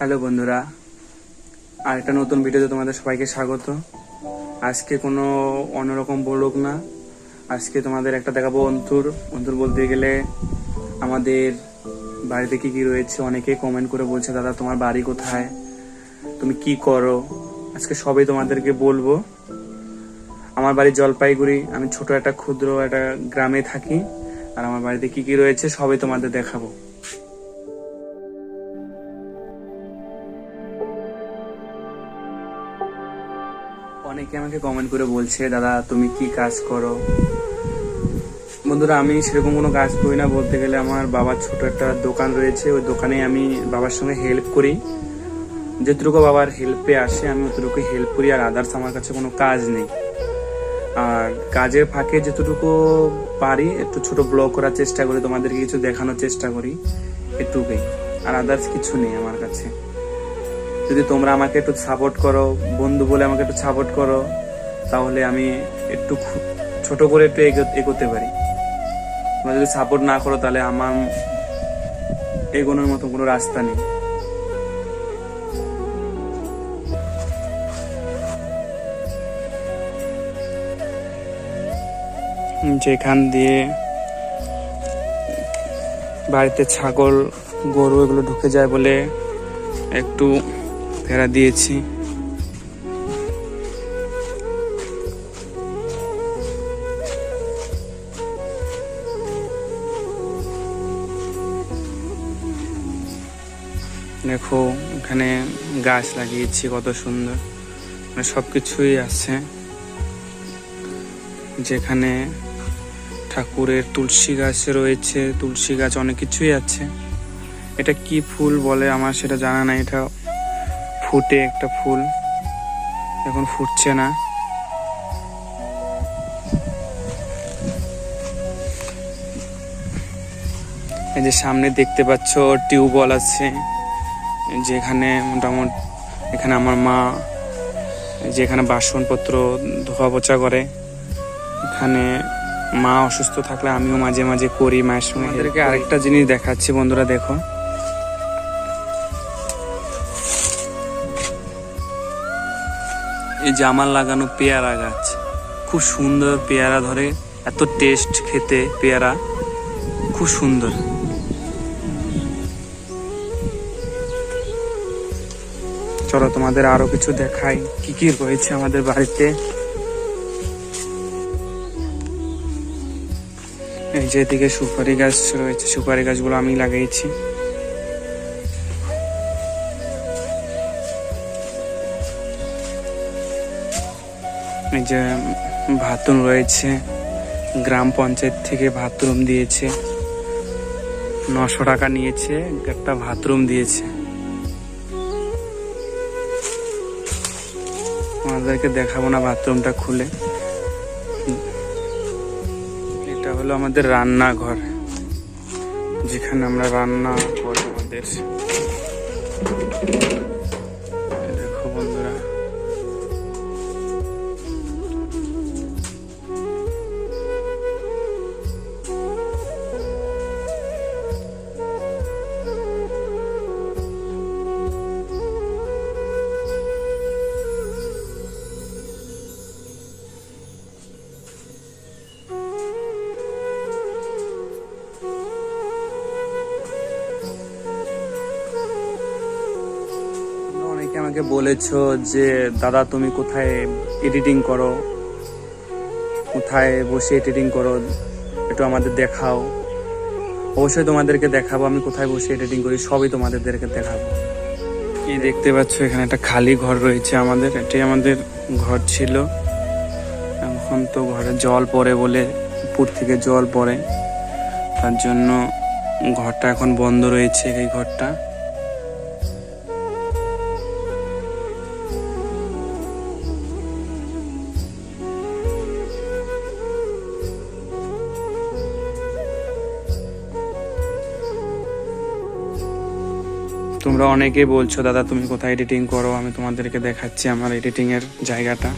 Hello বন্ধুরা, আর একটা নতুন ভিডিওতে তোমাদের সবাইকে স্বাগত। আজকে কোনো অন্যরকম ব্লগ না, আজকে তোমাদের একটা দেখাবো অন্তর বলতে গেলে আমাদের বাড়িতে কি কি রয়েছে। অনেকে কমেন্ট করে বলছে, দাদা তোমার বাড়ি কোথায়, তুমি কি করো। আজকে সবই তোমাদেরকে বলবো। আমার বাড়ি জলপাইগুড়ি, আমি ছোট একটা ক্ষুদ্র একটা গ্রামে থাকি, আর আমার বাড়িতে কি কি রয়েছে সবই তোমাদের দেখাবো। অনেকে আমাকে কমেন্ট করে বলছে, দাদা তুমি কি কাজ করো। বন্ধুরা, আমি সেরকম কোনো কাজ করি না। বলতে গেলে আমার বাবার ছোট একটা দোকান রয়েছে, ওই দোকানে আমি বাবার সঙ্গে হেল্প করি। যেটুকু বাবার হেল্পে আসে আমি অতটুকু হেল্প করি, আর আদার্স আমার কাছে কোনো কাজ নেই। আর কাজের ফাঁকে যেটুকু পারি একটু ছোট ব্লগ করার চেষ্টা করি, তোমাদেরকে কিছু দেখানোর চেষ্টা করি, এটুকুই। আর আদার্স কিছু নেই আমার কাছে। যদি তোমরা আমাকে একটু সাপোর্ট করো, বন্ধু বলে আমাকে একটু সাপোর্ট করো, তাহলে আমি একটু ছোট করে একটু এগোতে পারি। তোমরা যদি সাপোর্ট না করো তাহলে আমার এগোনোর মতো কোনো রাস্তা নেই। যেখান দিয়ে বাড়িতে ছাগল গরু এগুলো ঢুকে যায় বলে একটু ফেরা দিয়েছি। দেখো এখানে গাছ লাগিয়েছি, কত সুন্দর, মানে সবকিছুই আছে। যেখানে ঠাকুরের তুলসী গাছ রয়েছে, তুলসী গাছ অনেক কিছুই আছে। এটা কি ফুল বলে আমার সেটা জানা নাই। এটা ফুটে একটা ফুল, এখন ফুটছে না। এই যে সামনে দেখতে পাচ্ছ টিউবওয়েল আছে, যেখানে মোটামুটি এখানে আমার মা যেখানে বাসনপত্র ধোয়া পোছা করে। এখানে মা অসুস্থ থাকলে আমিও মাঝে মাঝে করি মায়ের সঙ্গে। আমাদেরকে আরেকটা জিনিস দেখাচ্ছি বন্ধুরা, দেখো এই যে আমার লাগানো পেয়ারা গাছ, খুব সুন্দর পেয়ারা ধরে, এত টেস্ট খেতে পেয়ারা, খুব সুন্দর। চলো তোমাদের আরো কিছু দেখাই কি কি রয়েছে আমাদের বাড়িতে। এই যে এদিকে সুপারি গাছ রয়েছে, সুপারি গাছগুলো আমি লাগিয়েছি। এই যে বাথরুম রয়েছে, গ্রাম পঞ্চায়েত থেকে বাথরুম দিয়েছে, 900 টাকা নিয়েছে, একটা বাথরুম দিয়েছে। আমাদেরকে দেখাবো না বাথরুমটা খুলে। এটা হলো আমাদের রান্নাঘর, যেখানে আমরা রান্না করি আমাদের। দেখো বন্ধুরা, অনেকে আমাকে বলেছো যে দাদা তুমি কোথায় এডিটিং করো, কোথায় বসে এডিটিং করো, একটু আমাদের দেখাও। অবশ্যই তোমাদেরকে দেখাবো আমি কোথায় বসে এডিটিং করি, সবই তোমাদেরকে দেখাবো। এই দেখতে পাচ্ছ এখানে একটা খালি ঘর রয়েছে আমাদের, এটাই আমাদের ঘর ছিল। এখন তো ঘরে জল পড়ে বলে, উপর থেকে জল পড়ে, তার জন্য ঘরটা এখন বন্ধ রয়েছে। এই ঘরটা তোমরা অনেকেই বলছো, দাদা তুমি কোথায় এডিটিং করো, আমি তোমাদেরকে দেখাচ্ছি আমার এডিটিং এর জায়গাটা।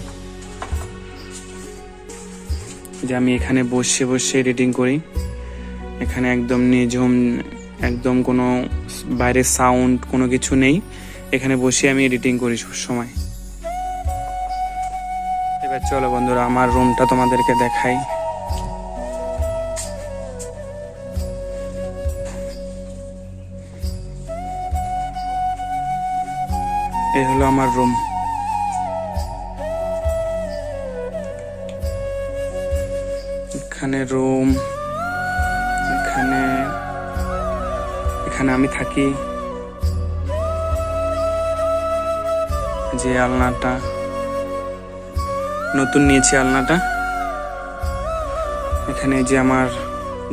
যে আমি এখানে বসে বসে এডিটিং করি। এখানে একদম নিঝুম, একদম কোনো বাইরের সাউন্ড কোনো কিছু নেই, এখানে বসে আমি এডিটিং করি সব সময়। এবার চলো বন্ধুরা আমার রুমটা তোমাদেরকে দেখাই। এই হলো আমার রুম। এখানে রুম, এখানে আমি থাকি। যে আলনাটা নতুন নিয়েছি, আলনাটা এখানে যে আমার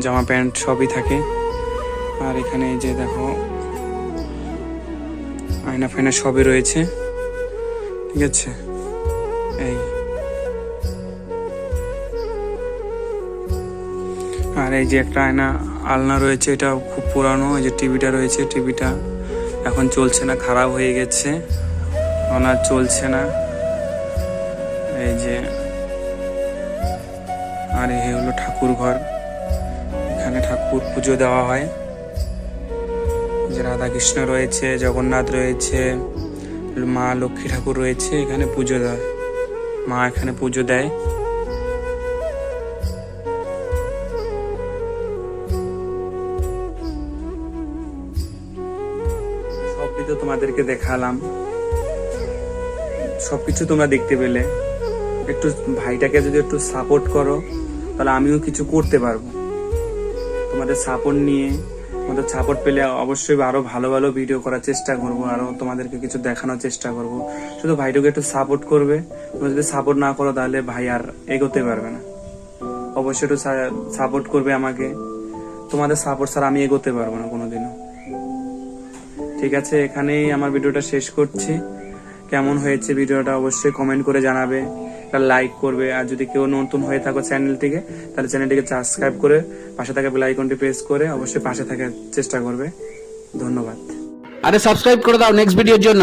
জামা প্যান্ট সবই থাকে। আর এখানে এই যে দেখো আয়না ফায়না সবই রয়েছে, ঠিক আছে। এই আর এই যে একটা আলনা রয়েছে, এটা খুব পুরানো। এই যে টিভিটা রয়েছে, টিভিটা এখন চলছে না, খারাপ হয়ে গেছে, আর চলছে না। এই যে আর এই হলো ঠাকুর ঘর, এখানে ঠাকুর পুজো দেওয়া হয়। যে রাধা কৃষ্ণ রয়েছে, জগন্নাথ রয়েছে, মা লক্ষ্মী ঠাকুর রয়েছে, এখানে পুজো দেয়, মা এখানে পুজো দেয়। সবকিছু তোমাদেরকে দেখালাম, সবকিছু তোমরা দেখতে পেলে। একটু ভাইটাকে যদি একটু সাপোর্ট করো তাহলে আমিও কিছু করতে পারবো। তোমাদের সাপোর্ট নিয়ে, তোমাদের সাপোর্ট পেলে অবশ্যই আরো ভালো ভালো ভিডিও করার চেষ্টা করবো, আরো তোমাদেরকে কিছু দেখানোর চেষ্টা করব। শুধু ভাইটাকে একটু সাপোর্ট করবে। তোমরা যদি সাপোর্ট না করো তাহলে ভাই আর এগোতে পারবে না। অবশ্যই একটু সাপোর্ট করবে আমাকে। তোমাদের সাপোর্ট ছাড়া আমি এগোতে পারবো না কোনোদিনও। ঠিক আছে, এখানেই আমার ভিডিওটা শেষ করছি। কেমন হয়েছে ভিডিওটা অবশ্যই কমেন্ট করে জানাবে, লাইক করবে। আর যদি কেউ নতুন হয়ে থাকো চ্যানেলটিকে, তাহলে চ্যানেলটিকে সাবস্ক্রাইব করে পাশে থাকা বেল আইকনটি প্রেস করে অবশ্যই পাশে থাকার চেষ্টা করবে। ধন্যবাদ। আরে সাবস্ক্রাইব করে দাও নেক্সট ভিডিওর জন্য।